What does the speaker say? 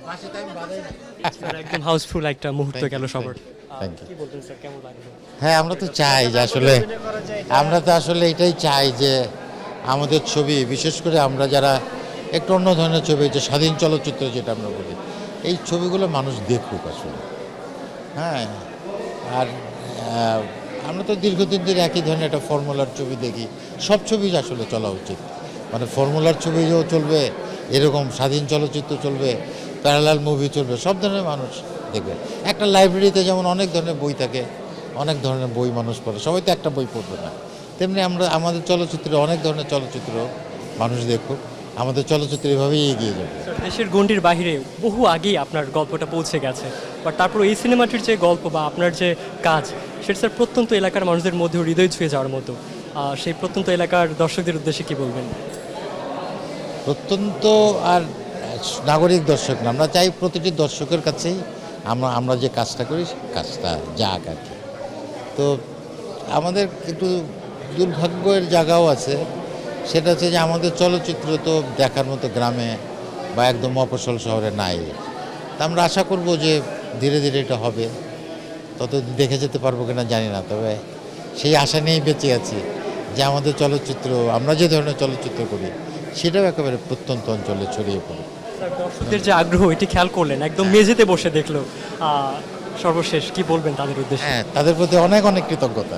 Sir একদম Housefull একটা মুহূর্ত গেল সবার। Thank you. কি বলতেন স্যার, কেমন লাগলো? হ্যাঁ, আমরা তো চাই যে আসলে এটাই চাই যে আমাদের ছবি, বিশেষ করে আমরা যারা একটু অন্য ধরনের ছবি, যে স্বাধীন চলচ্চিত্র যেটা আমরা বলি, এই ছবিগুলো মানুষ দেখুক আসলে। হ্যাঁ, আর আমরা তো দীর্ঘদিন ধরে একই ধরনের একটা ফর্মুলার ছবি দেখি। সব ছবি আসলে চলা উচিত, মানে ফর্মুলার ছবিও চলবে, এরকম স্বাধীন চলচ্চিত্র চলবে, প্যারালাল মুভি চলবে, সব ধরনের মানুষ দেখবে। একটা লাইব্রেরিতে যেমন অনেক ধরনের বই থাকে, অনেক ধরনের বই মানুষ পড়ে, সবাই তো একটা বই পড়বে না, তেমনি আমাদের চলচ্চিত্রে অনেক ধরনের চলচ্চিত্র মানুষ দেখুক, আমাদের চলচ্চিত্র এভাবেই এগিয়ে যাবে। স্যার, দেশের গণ্ডির বাইরে বহু আগেই আপনার গল্পটা পৌঁছে গেছে, বাট তারপর এই সিনেমাটির যে গল্প বা আপনার যে কাজ, সেটা স্যার প্রত্যন্ত এলাকার মানুষদের মধ্যে হৃদয় ছুঁয়ে যাওয়ার মতো। সেই প্রত্যন্ত এলাকার দর্শকদের উদ্দেশ্যে কি বলবেন? প্রত্যন্ত আর নাগরিক দর্শক না, আমরা চাই প্রতিটি দর্শকের কাছেই আমরা যে কাজটা করি কাজটা যাক আর কি। তো আমাদের একটু দুর্ভাগ্যের জায়গাও আছে, সেটা হচ্ছে যে আমাদের চলচ্চিত্র তো দেখার মতো গ্রামে বা একদম মফস্বল শহরে নাই। তা আমরা আশা করব যে ধীরে ধীরে এটা হবে, তত দেখে যেতে পারবো কিনা জানি না, তবে সেই আশা নিয়েই বেঁচে আছি যে আমাদের চলচ্চিত্র, আমরা যে ধরনের চলচ্চিত্র করি সেটাও একেবারে প্রত্যন্ত অঞ্চলে ছড়িয়ে পড়ে। স্যার, দর্শকদের যে আগ্রহ এটি খেয়াল করলেন, একদম মেঝেতে বসে দেখলো। সর্বশেষ কি বলবেন তাদের উদ্দেশ্যে? হ্যাঁ, তাদের প্রতি অনেক অনেক কৃতজ্ঞতা।